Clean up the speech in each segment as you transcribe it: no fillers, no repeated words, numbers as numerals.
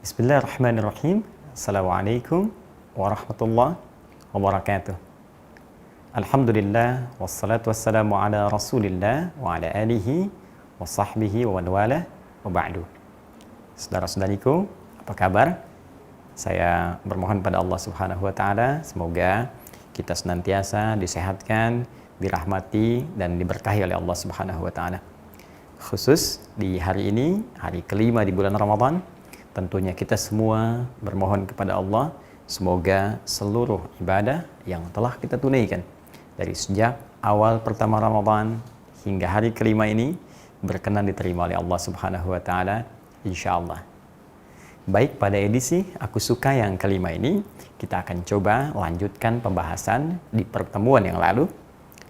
Bismillahirrahmanirrahim. Assalamualaikum warahmatullahi wabarakatuh. Alhamdulillah wassalatu wassalamu ala Rasulillah wa ala alihi wa sahbihi wa man wala wa ba'du. Saudara-saudariku, apa kabar? Saya bermohon pada Allah Subhanahu wa taala semoga kita senantiasa disehatkan, dirahmati dan diberkahi oleh Allah Subhanahu wa taala. Khusus di hari ini, hari kelima di bulan Ramadan, tentunya kita semua bermohon kepada Allah semoga seluruh ibadah yang telah kita tunaikan dari sejak awal pertama Ramadan hingga hari kelima ini berkenan diterima oleh Allah Subhanahu wa taala insyaallah. Baik, pada edisi Aku Suka yang kelima ini kita akan coba lanjutkan pembahasan di pertemuan yang lalu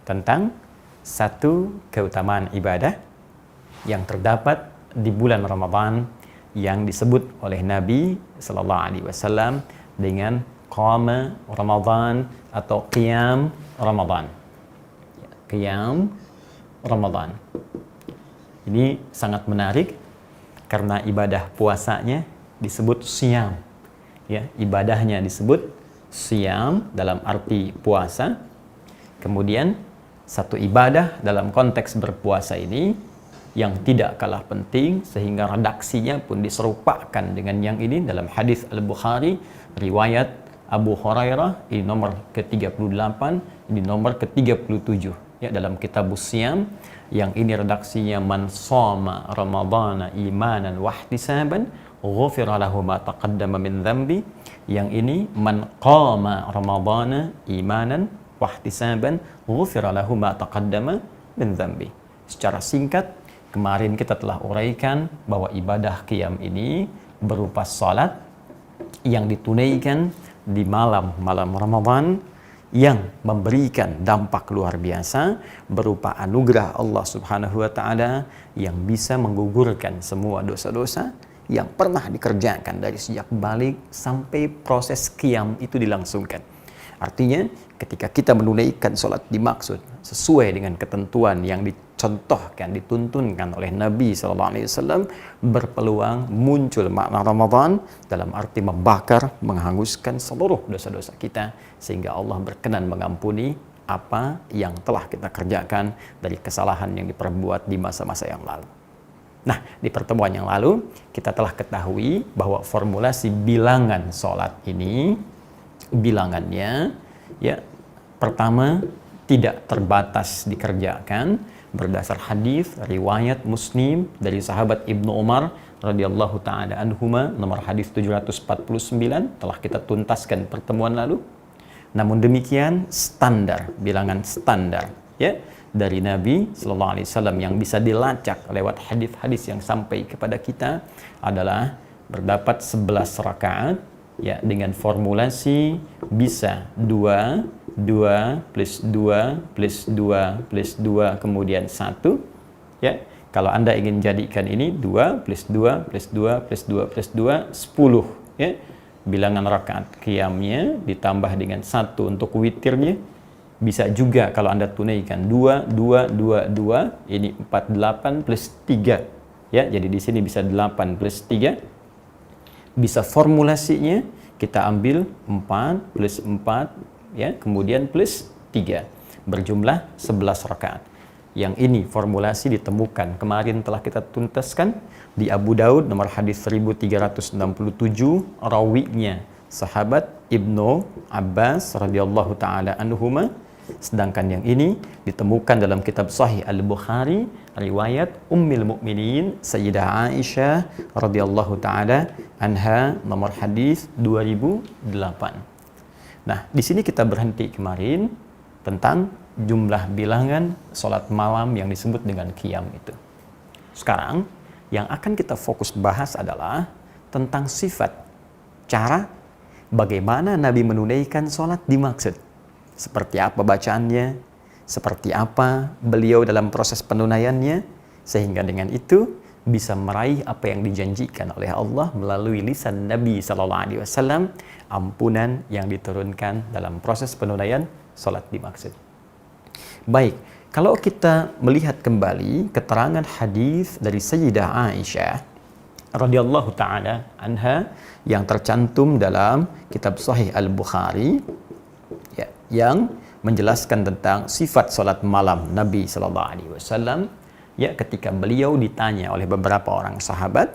tentang satu keutamaan ibadah yang terdapat di bulan Ramadan yang disebut oleh Nabi Sallallahu Alaihi Wasallam dengan qama Ramadan atau qiyam Ramadan. Qiyam Ramadan. Ini sangat menarik karena ibadah puasanya disebut siyam. Ya, ibadahnya disebut siyam dalam arti puasa. Kemudian satu ibadah dalam konteks berpuasa ini yang tidak kalah penting sehingga redaksinya pun diserupakan dengan yang ini dalam hadis Al-Bukhari riwayat Abu Hurairah ini nomor ke-38, ini nomor ke-37 ya dalam kitab Siyam yang ini redaksinya man shoma ramadhana imanan wa ihtisaban ghufira lahu ma taqaddama min dhanbi, yang ini man qama ramadhana imanan wa ihtisaban ghufira lahu ma taqaddama min dhanbi. Secara singkat, kemarin kita telah uraikan bahwa ibadah qiyam ini berupa salat yang ditunaikan di malam-malam Ramadan yang memberikan dampak luar biasa berupa anugerah Allah Subhanahu wa taala yang bisa menggugurkan semua dosa-dosa yang pernah dikerjakan dari sejak balik sampai proses qiyam itu dilangsungkan. Artinya ketika kita menunaikan sholat dimaksud sesuai dengan ketentuan yang dicontohkan, dituntunkan oleh Nabi SAW, berpeluang muncul makna Ramadan dalam arti membakar, menghanguskan seluruh dosa-dosa kita sehingga Allah berkenan mengampuni apa yang telah kita kerjakan dari kesalahan yang diperbuat di masa-masa yang lalu. Nah, di pertemuan yang lalu kita telah ketahui bahwa formulasi bilangan sholat ini bilangannya ya pertama tidak terbatas dikerjakan berdasar hadis riwayat Muslim dari sahabat Ibnu Umar radhiyallahu taala anhuma nomor hadis 749 telah kita tuntaskan pertemuan lalu. Namun demikian standar bilangan standar ya dari Nabi sallallahu alaihi wasallam yang bisa dilacak lewat hadis-hadis yang sampai kepada kita adalah berdapat 11 rakaat ya dengan formulasi bisa 2 plus 2 plus 2 plus 2 kemudian 1 ya. Kalau Anda ingin jadikan ini 2 plus 2 plus 2 plus 2 plus 2 10 ya. Bilangan rakaat qiyamnya ditambah dengan 1 untuk witirnya. Bisa juga kalau Anda tunaikan 2 ini 48 plus 3 ya. Jadi di sini bisa 8 plus 3. Bisa formulasinya kita ambil 4 plus 4 ya, kemudian plus 3 berjumlah 11 rakaat. Yang ini formulasi ditemukan kemarin telah kita tuntaskan di Abu Daud nomor hadis 1367, rawinya sahabat Ibnu Abbas radhiyallahu taala anhuma. Sedangkan yang ini ditemukan dalam kitab Sahih Al-Bukhari riwayat Ummul Mukminin Sayyidah Aisyah radhiyallahu taala anha nomor hadis 2008. Nah, di sini kita berhenti kemarin tentang jumlah bilangan salat malam yang disebut dengan qiyam itu. Sekarang yang akan kita fokus bahas adalah tentang sifat, cara bagaimana Nabi menunaikan salat dimaksud. Seperti apa bacaannya, seperti apa beliau dalam proses penunaiannya, sehingga dengan itu bisa meraih apa yang dijanjikan oleh Allah melalui lisan Nabi SAW, ampunan yang diturunkan dalam proses penunaian salat dimaksud. Baik, kalau kita melihat kembali keterangan hadis dari Sayyidah Aisyah radhiyallahu taala anha yang tercantum dalam kitab Sahih Al-Bukhari, ya, yang menjelaskan tentang sifat salat malam Nabi sallallahu alaihi wasallam, ya, ketika beliau ditanya oleh beberapa orang sahabat,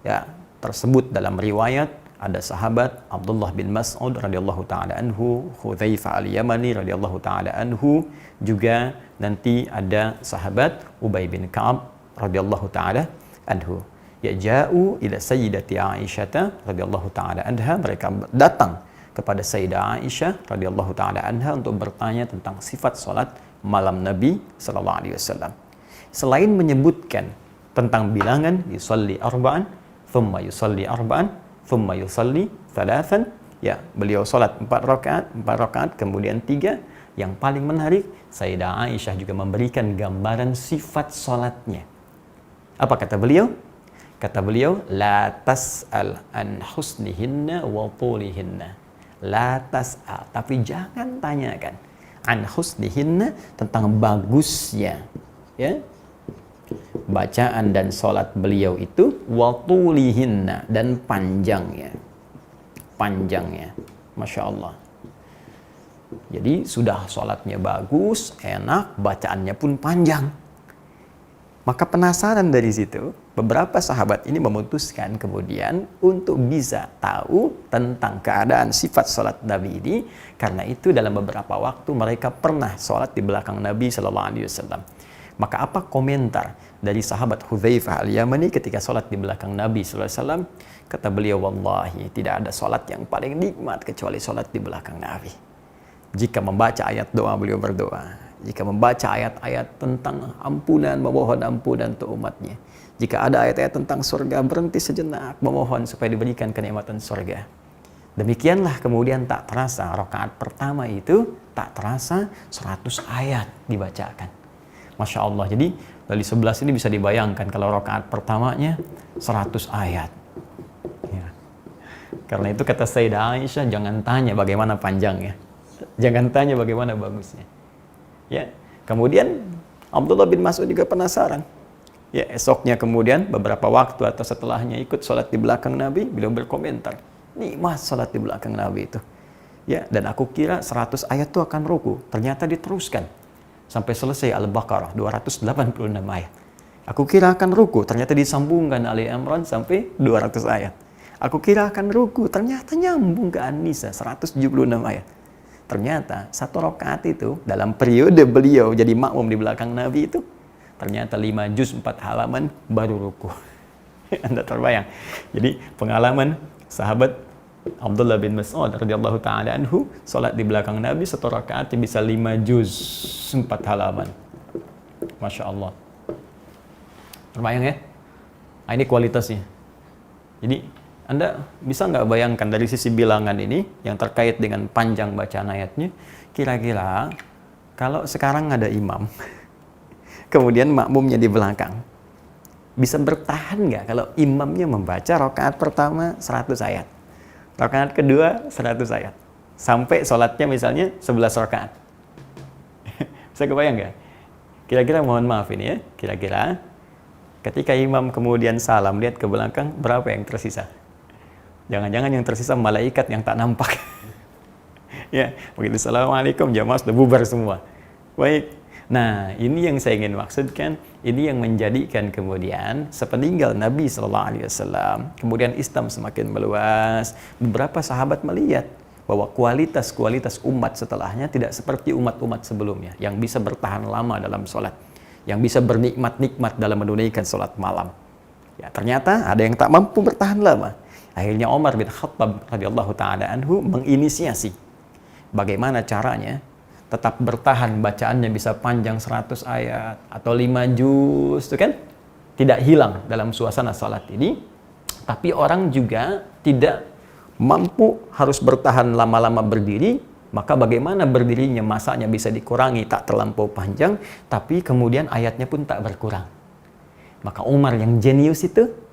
ya, tersebut dalam riwayat ada sahabat Abdullah bin Mas'ud radhiyallahu taala anhu, Hudzaifah al-Yamani radhiyallahu taala anhu, juga nanti ada sahabat Ubay bin Ka'ab radhiyallahu taala anhu. Ya, ja'u ila sayyidati Aisyah radhiyallahu taala anha, mereka datang kepada Sayyidah Aisyah radhiyallahu taala anha untuk bertanya tentang sifat salat malam Nabi sallallahu alaihi wasallam. Selain menyebutkan tentang bilangan yusalli arba'an, thumma yusalli arba'an, thumma yusalli thalathan, ya, beliau salat 4 rakaat, kemudian 3. Yang paling menarik, Sayyidah Aisyah juga memberikan gambaran sifat salatnya. Apa kata beliau? Kata beliau, la tas'al an husnihinna wa tulihinna. La tas'al, tapi jangan tanyakan an husnihinna, tentang bagusnya, ya, bacaan dan salat beliau itu, wa tulihinna, dan panjangnya. Masya Allah. Jadi sudah salatnya bagus, enak, bacaannya pun panjang. Maka penasaran dari situ, beberapa sahabat ini memutuskan kemudian untuk bisa tahu tentang keadaan sifat salat Nabi ini. Karena itu dalam beberapa waktu mereka pernah salat di belakang Nabi Sallallahu Alaihi Wasallam. Maka apa komentar dari sahabat Hudzaifah al-Yamani ketika salat di belakang Nabi Sallallahu Alaihi Wasallam? Kata beliau, wallahi tidak ada salat yang paling nikmat kecuali salat di belakang Nabi. Jika membaca ayat doa, beliau berdoa. Jika membaca ayat-ayat tentang ampunan, memohon ampunan untuk umatnya. Jika ada ayat-ayat tentang surga, berhenti sejenak, memohon supaya diberikan kenikmatan surga. Demikianlah kemudian tak terasa, rakaat pertama itu tak terasa 100 ayat dibacakan. Masya Allah. Jadi dari 11 ini bisa dibayangkan kalau rakaat pertamanya 100 ayat. Ya. Karena itu kata Sayyidah Aisyah, jangan tanya bagaimana panjangnya. Jangan tanya bagaimana bagusnya. Ya, kemudian Abdullah bin Mas'ud juga penasaran. Ya, esoknya kemudian beberapa waktu atau setelahnya ikut sholat di belakang Nabi, beliau berkomentar, nikmat sholat di belakang Nabi itu. Ya, dan aku kira 100 ayat itu akan ruku. Ternyata diteruskan sampai selesai Al-Baqarah 286 ayat. Aku kira akan ruku, ternyata disambungkan Ali Imran sampai 200 ayat. Aku kira akan ruku, ternyata nyambung ke An-Nisa 176 ayat. Ternyata satu rakaat itu dalam periode beliau jadi makmum di belakang Nabi itu ternyata 5 juz 4 halaman baru ruku. Anda terbayang. Jadi pengalaman sahabat Abdullah bin Mas'ud radhiyallahu taala anhu salat di belakang Nabi satu rakaat bisa 5 juz 4 halaman. Masya Allah. Terbayang ya? Nah, ini kualitasnya. Jadi Anda bisa nggak bayangkan dari sisi bilangan ini yang terkait dengan panjang bacaan ayatnya, kira-kira kalau sekarang ada imam, kemudian makmumnya di belakang, bisa bertahan nggak kalau imamnya membaca rakaat pertama 100 ayat, rakaat kedua 100 ayat, sampai sholatnya misalnya 11 rakaat. Bisa kebayang nggak? Kira-kira mohon maaf ini ya, kira-kira ketika imam kemudian salam, lihat ke belakang, berapa yang tersisa? Jangan-jangan yang tersisa malaikat yang tak nampak. Ya, begitu assalamualaikum, jamaah sudah bubar semua. Baik. Nah, ini yang saya ingin maksudkan, ini yang menjadikan kemudian sepeninggal Nabi Sallallahu Alaihi Wasallam, kemudian Islam semakin meluas. Beberapa sahabat melihat bahwa kualitas umat setelahnya tidak seperti umat-umat sebelumnya yang bisa bertahan lama dalam sholat, yang bisa bernikmat-nikmat dalam menunaikan sholat malam. Ya, ternyata ada yang tak mampu bertahan lama. Akhirnya Umar bin Khattab radhiyallahu taala anhu menginisiasi bagaimana caranya tetap bertahan bacaannya bisa panjang 100 ayat atau 5 juz, itu kan tidak hilang dalam suasana salat ini. Tapi orang juga tidak mampu harus bertahan lama-lama berdiri, maka bagaimana berdirinya masanya bisa dikurangi tak terlampau panjang, tapi kemudian ayatnya pun tak berkurang. Maka Umar yang jenius itu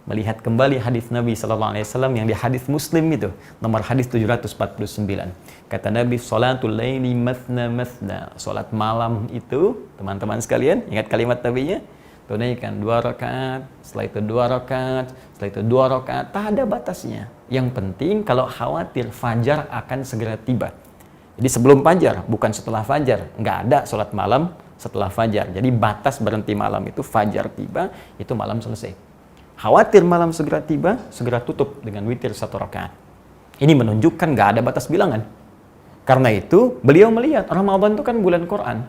melihat kembali hadis Nabi Sallallahu Alaihi Wasallam yang di hadis Muslim itu, nomor hadis 749. Kata Nabi, salatul laili mathna mathna. Salat malam itu, teman-teman sekalian, ingat kalimat Nabi-nya, tunaikan 2 rakaat, setelah itu 2 rakaat, setelah itu 2 rakaat, tak ada batasnya. Yang penting kalau khawatir fajar akan segera tiba. Jadi sebelum fajar, bukan setelah fajar. Nggak ada sholat malam setelah fajar. Jadi batas berhenti malam itu fajar tiba, itu malam selesai. Khawatir malam segera tiba, segera tutup dengan witir 1 rakaat. Ini menunjukkan nggak ada batas bilangan. Karena itu beliau melihat Ramadan itu kan bulan Quran.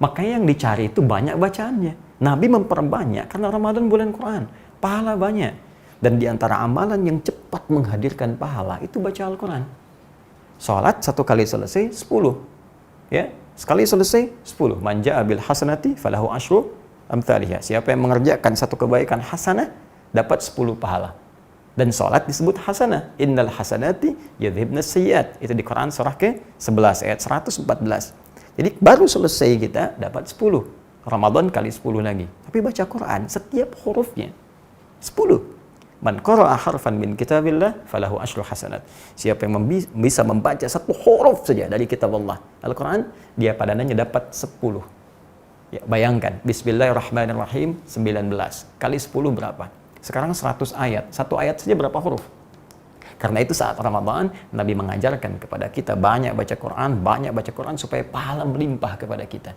Makanya yang dicari itu banyak bacaannya. Nabi memperbanyak karena Ramadan bulan Quran. Pahala banyak. Dan di antara amalan yang cepat menghadirkan pahala itu baca Al-Quran. Salat 1 kali selesai 10. Ya, sekali selesai 10. Man ja'a bil hasanati falahu asyru amthaliha. Siapa yang mengerjakan 1 kebaikan hasanah dapat 10 pahala. Dan salat disebut hasanah. Innal hasanati yadhibnas sayyiat. Itu di Quran surah ke-11 ayat 114. Jadi baru selesai kita dapat 10. Ramadan kali 10 lagi. Tapi baca Quran setiap hurufnya 10. Man qara'a harfan min kitabillah falahu asyru hasanat. Siapa yang bisa membaca 1 huruf saja dari kitab Allah, Al-Quran, dia padanannya dapat 10. Ya, bayangkan, bismillahirrahmanirrahim 19 kali 10 berapa? Sekarang 100 ayat. 1 ayat saja berapa huruf? Karena itu saat Ramadan, Nabi mengajarkan kepada kita banyak baca Quran supaya pahala melimpah kepada kita.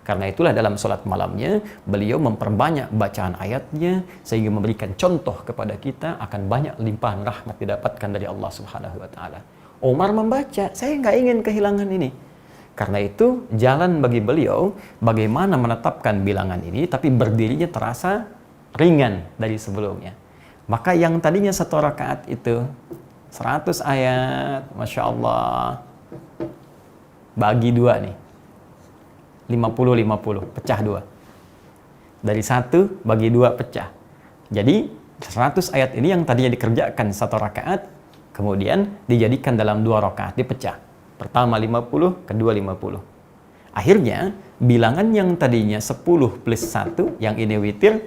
Karena itulah dalam sholat malamnya, beliau memperbanyak bacaan ayatnya, sehingga memberikan contoh kepada kita akan banyak limpahan rahmat didapatkan dari Allah Subhanahu wa Ta'ala. Umar membaca, saya nggak ingin kehilangan ini. Karena itu, jalan bagi beliau, bagaimana menetapkan bilangan ini, tapi berdirinya terasa ringan dari sebelumnya. Maka yang tadinya 1 rakaat itu 100 ayat, Masya Allah, bagi 2 nih, 50-50, pecah 2. Dari 1 bagi 2 pecah. Jadi 100 ayat ini yang tadinya dikerjakan 1 rakaat, kemudian dijadikan dalam 2 rakaat, dipecah. Pertama 50, kedua 50. Akhirnya bilangan yang tadinya 10 plus 1, yang ini witir,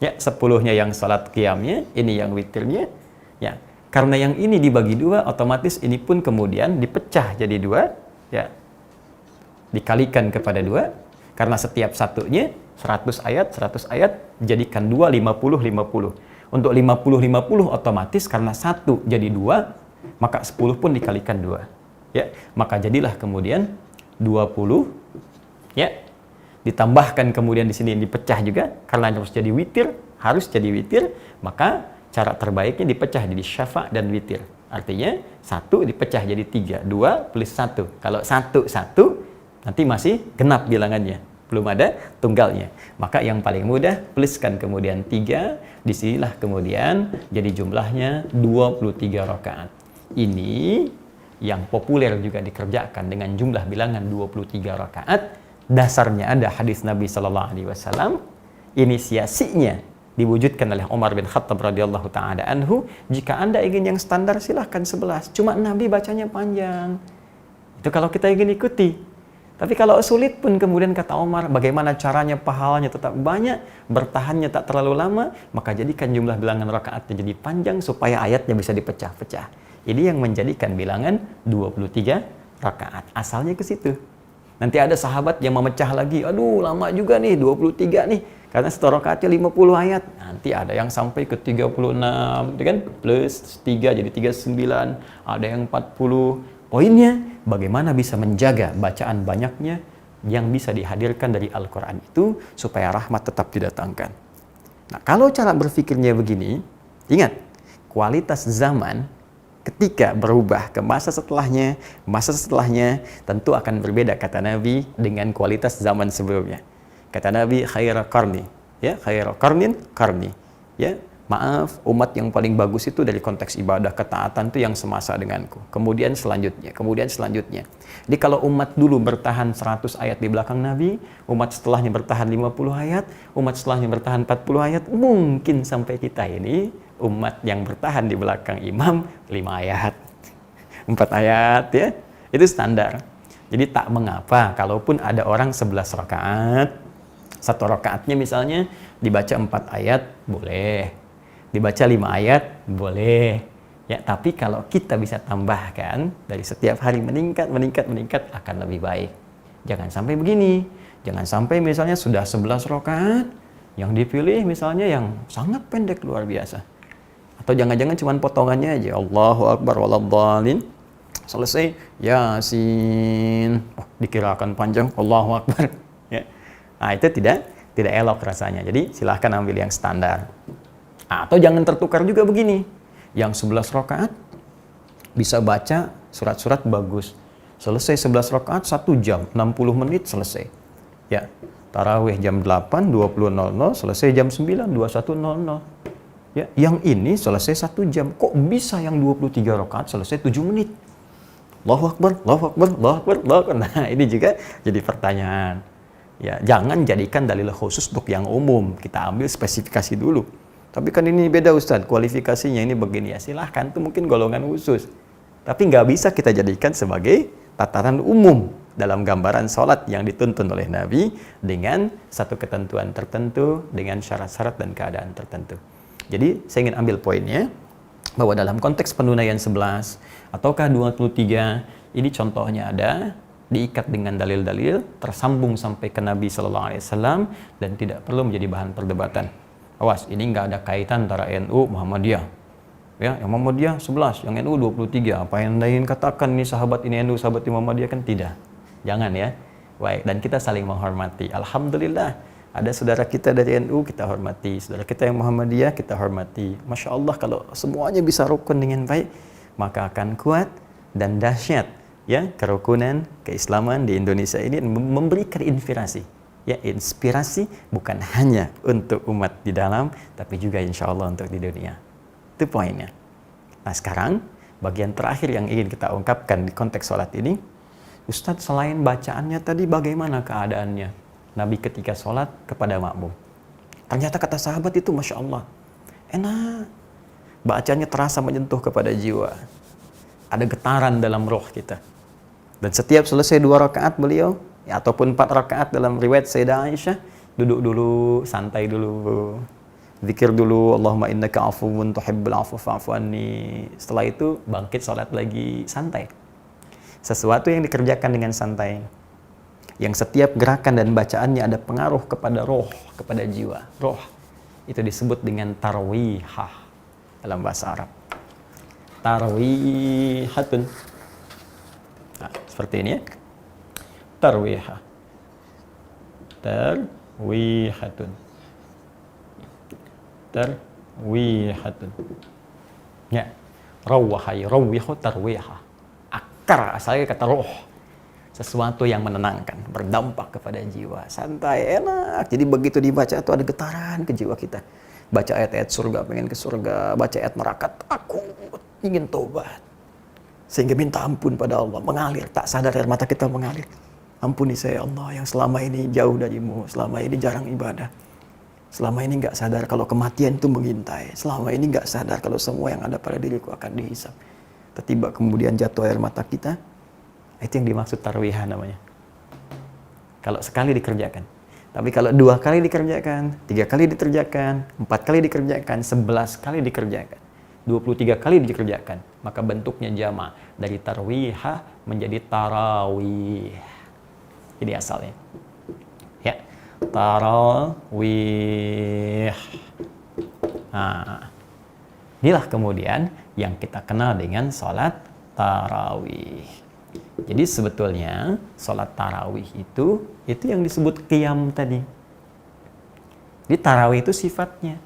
ya 10-nya yang salat qiyamnya, ini yang witirnya, ya. Karena yang ini dibagi 2, otomatis ini pun kemudian dipecah jadi 2, ya. Dikalikan kepada 2, karena setiap satunya 100 ayat, jadikan 2, 50-50. Untuk 50-50 otomatis karena 1 jadi 2, maka 10 pun dikalikan 2. Ya, maka jadilah kemudian 20, ya. Ditambahkan kemudian di sini dipecah juga, karena harus jadi witir, maka cara terbaiknya dipecah jadi syafa' dan witir. Artinya 1 dipecah jadi 3, 2 plus 1. Kalau 1, nanti masih genap bilangannya, belum ada tunggalnya. Maka yang paling mudah, pluskan kemudian 3, disinilah kemudian jadi jumlahnya 23 rakaat. Ini yang populer juga dikerjakan dengan jumlah bilangan 23 rakaat. Dasarnya ada hadis Nabi Sallallahu Alaihi Wasallam. Inisiasinya diwujudkan oleh Umar bin Khattab radhiyallahu taala anhu. Jika Anda ingin yang standar silahkan 11. Cuma Nabi bacanya panjang. Itu kalau kita ingin ikuti. Tapi kalau sulit pun kemudian kata Umar, bagaimana caranya pahalanya tetap banyak, bertahannya tak terlalu lama, maka jadikan jumlah bilangan rakaatnya jadi panjang supaya ayatnya bisa dipecah-pecah. Ini yang menjadikan bilangan 23 rakaat. Asalnya ke situ. Nanti ada sahabat yang memecah lagi, aduh lama juga nih 23 nih, karena 1 rakaatnya 50 ayat. Nanti ada yang sampai ke 36, kan? Plus 3 jadi 39, ada yang 40. Poinnya, bagaimana bisa menjaga bacaan banyaknya yang bisa dihadirkan dari Al-Quran itu, supaya rahmat tetap didatangkan. Nah, kalau cara berpikirnya begini, ingat, kualitas zaman ketika berubah ke masa setelahnya tentu akan berbeda, kata Nabi, dengan kualitas zaman sebelumnya. Kata Nabi, khairu qarni, ya, khairu qarnin qarni, ya. Maaf, umat yang paling bagus itu dari konteks ibadah, ketaatan itu yang semasa denganku. Kemudian selanjutnya. Jadi kalau umat dulu bertahan 100 ayat di belakang Nabi, umat setelahnya bertahan 50 ayat, umat setelahnya bertahan 40 ayat, mungkin sampai kita ini umat yang bertahan di belakang imam 5 ayat, 4 ayat, ya. Itu standar. Jadi tak mengapa kalaupun ada orang 11 rakaat, 1 rakaatnya misalnya dibaca 4 ayat, boleh. Dibaca 5 ayat, boleh. Ya, tapi kalau kita bisa tambahkan dari setiap hari meningkat akan lebih baik. Jangan sampai begini. Jangan sampai misalnya sudah 11 rakaat, Yang dipilih misalnya yang sangat pendek luar biasa. Atau jangan-jangan cuma potongannya aja. Allahu Akbar waladhdallin. Selesai Yasin. Oh, dikirakan panjang. Allahu Akbar. Ya. Nah, itu tidak elok rasanya. Jadi silahkan ambil yang standar. Atau jangan tertukar juga begini. Yang 11 rakaat bisa baca surat-surat bagus. Selesai 11 rakaat 1 jam, 60 menit selesai. Ya. Tarawih jam 8, 20.00, selesai jam 9, 21.00. Ya, yang ini selesai 1 jam. Kok bisa yang 23 rakaat selesai 7 menit? Allahu Akbar, Allahu Akbar, Allahu Akbar, Allahu Akbar. Nah, ini juga jadi pertanyaan. Ya, jangan jadikan dalil khusus untuk yang umum. Kita ambil spesifikasi dulu. Tapi kan ini beda Ustadz, kualifikasinya ini begini ya. Silahkan, itu mungkin golongan khusus. Tapi nggak bisa kita jadikan sebagai tataran umum dalam gambaran sholat yang dituntun oleh Nabi dengan satu ketentuan tertentu, dengan syarat-syarat dan keadaan tertentu. Jadi saya ingin ambil poinnya bahwa dalam konteks penunaian 11 ataukah 23, ini contohnya ada diikat dengan dalil-dalil, tersambung sampai ke Nabi SAW dan tidak perlu menjadi bahan perdebatan. Awas, ini nggak ada kaitan antara NU Muhammadiyah. Ya, yang Muhammadiyah 11, yang NU 23. Apa yang ingin katakan nih sahabat ini NU, sahabat ini Muhammadiyah, kan tidak. Jangan ya. Baik, dan kita saling menghormati. Alhamdulillah, ada saudara kita dari NU, kita hormati. Saudara kita yang Muhammadiyah, kita hormati. Masya Allah, kalau semuanya bisa rukun dengan baik, maka akan kuat dan dahsyat ya kerukunan, keislaman di Indonesia ini, memberikan inspirasi. Ya, inspirasi bukan hanya untuk umat di dalam, tapi juga insya Allah untuk di dunia. Itu poinnya. Nah, sekarang bagian terakhir yang ingin kita ungkapkan di konteks sholat ini, Ustadz, selain bacaannya tadi bagaimana keadaannya Nabi ketika sholat kepada makmum? Ternyata kata sahabat itu Masya Allah, enak. Bacanya terasa menyentuh kepada jiwa. Ada getaran dalam roh kita. Dan setiap selesai 2 rakaat beliau, ya, ataupun 4 rakaat dalam riwayat Sayyidah Aisyah, duduk dulu, santai dulu. Zikir dulu, Allahumma innaka afuwun tuhibbul afwa fa'fu anni. Setelah itu bangkit sholat lagi, santai. Sesuatu yang dikerjakan dengan santai, yang setiap gerakan dan bacaannya ada pengaruh kepada roh, kepada jiwa. Roh itu disebut dengan tarwihah dalam bahasa Arab. Tarwihatun. Nah, seperti ini ya. Tarwihah. Tarwihatun. Tarwihatun. Ya. Rawwahai, rawwihu tarwihah. Akar asalnya kata roh. Sesuatu yang menenangkan, berdampak kepada jiwa. Santai, enak. Jadi begitu dibaca itu ada getaran ke jiwa kita. Baca ayat-ayat surga, pengen ke surga. Baca ayat neraka, takut, ingin tobat. Sehingga minta ampun pada Allah. Mengalir, tak sadar air mata kita mengalir. Ampuni saya Allah yang selama ini jauh darimu. Selama ini jarang ibadah. Selama ini nggak sadar kalau kematian itu mengintai. Selama ini nggak sadar kalau semua yang ada pada diriku akan dihisab. Tiba kemudian jatuh air mata kita. Itu yang dimaksud tarwihah namanya. Kalau sekali dikerjakan. Tapi kalau 2 kali dikerjakan, 3 kali dikerjakan, 4 kali dikerjakan, 11 kali dikerjakan, 23 kali dikerjakan, maka bentuknya jama' dari tarwihah menjadi tarawih. Ini asalnya. Ya. Tarawih. Nah, inilah kemudian yang kita kenal dengan sholat tarawih. Jadi sebetulnya sholat tarawih itu yang disebut qiyam tadi. Jadi tarawih itu sifatnya.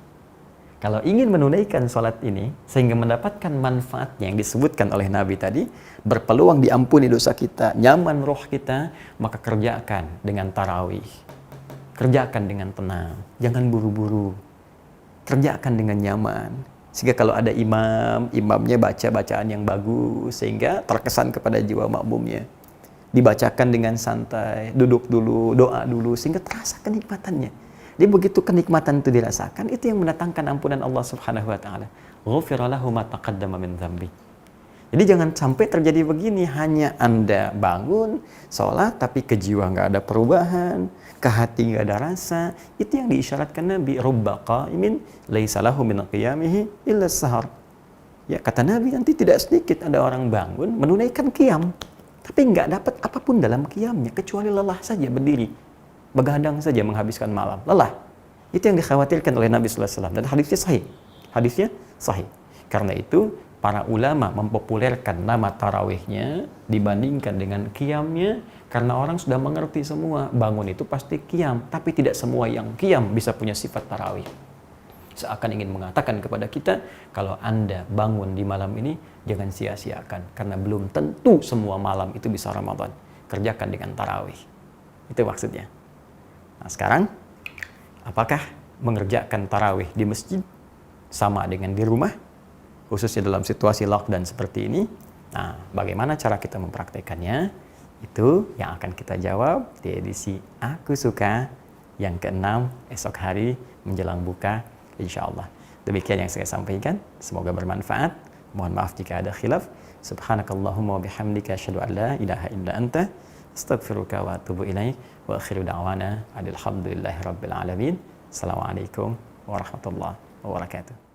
Kalau ingin menunaikan sholat ini sehingga mendapatkan manfaatnya yang disebutkan oleh Nabi tadi, berpeluang diampuni dosa kita, nyaman roh kita, maka kerjakan dengan tarawih. Kerjakan dengan tenang, jangan buru-buru. Kerjakan dengan nyaman. Sehingga kalau ada imamnya baca bacaan yang bagus sehingga terkesan kepada jiwa makmumnya. Dibacakan dengan santai, duduk dulu, doa dulu sehingga terasa kenikmatannya. Jadi begitu kenikmatan itu dirasakan, itu yang mendatangkan ampunan Allah Subhanahu wa taala. Ghufira lahu ma taqaddama min dzambi. Jadi jangan sampai terjadi begini, hanya Anda bangun, sholat, tapi ke jiwa nggak ada perubahan, ke hati nggak ada rasa. Itu yang diisyaratkan Nabi, rubba qa'imin laisa lahu min qiyamihi illa sahar. Ya, kata Nabi, nanti tidak sedikit ada orang bangun menunaikan qiyam, tapi nggak dapat apapun dalam qiyamnya kecuali lelah saja berdiri, begadang saja menghabiskan malam, lelah. Itu yang dikhawatirkan oleh Nabi sallallahu alaihi wasallam dan hadisnya sahih. Hadisnya sahih. Karena itu para ulama mempopulerkan nama tarawihnya dibandingkan dengan qiyamnya karena orang sudah mengerti semua bangun itu pasti qiyam, tapi tidak semua yang qiyam bisa punya sifat tarawih. Seakan ingin mengatakan kepada kita, kalau Anda bangun di malam ini jangan sia-siakan karena belum tentu semua malam itu bisa Ramadan. Kerjakan dengan tarawih. Itu maksudnya. Nah, sekarang apakah mengerjakan tarawih di masjid sama dengan di rumah? Khususnya dalam situasi lockdown seperti ini. Nah, bagaimana cara kita mempraktekannya? Itu yang akan kita jawab di edisi Aku Suka yang ke-6 esok hari menjelang buka, insya Allah. Demikian yang saya sampaikan. Semoga bermanfaat. Mohon maaf jika ada khilaf. Subhanakallahumma wa bihamdika asyhadu an la ilaha illa anta astaghfiruka wa atubu ilaik. Wa akhiru da'wana alhamdulillahi rabbil alamin. Assalamualaikum warahmatullahi wabarakatuh.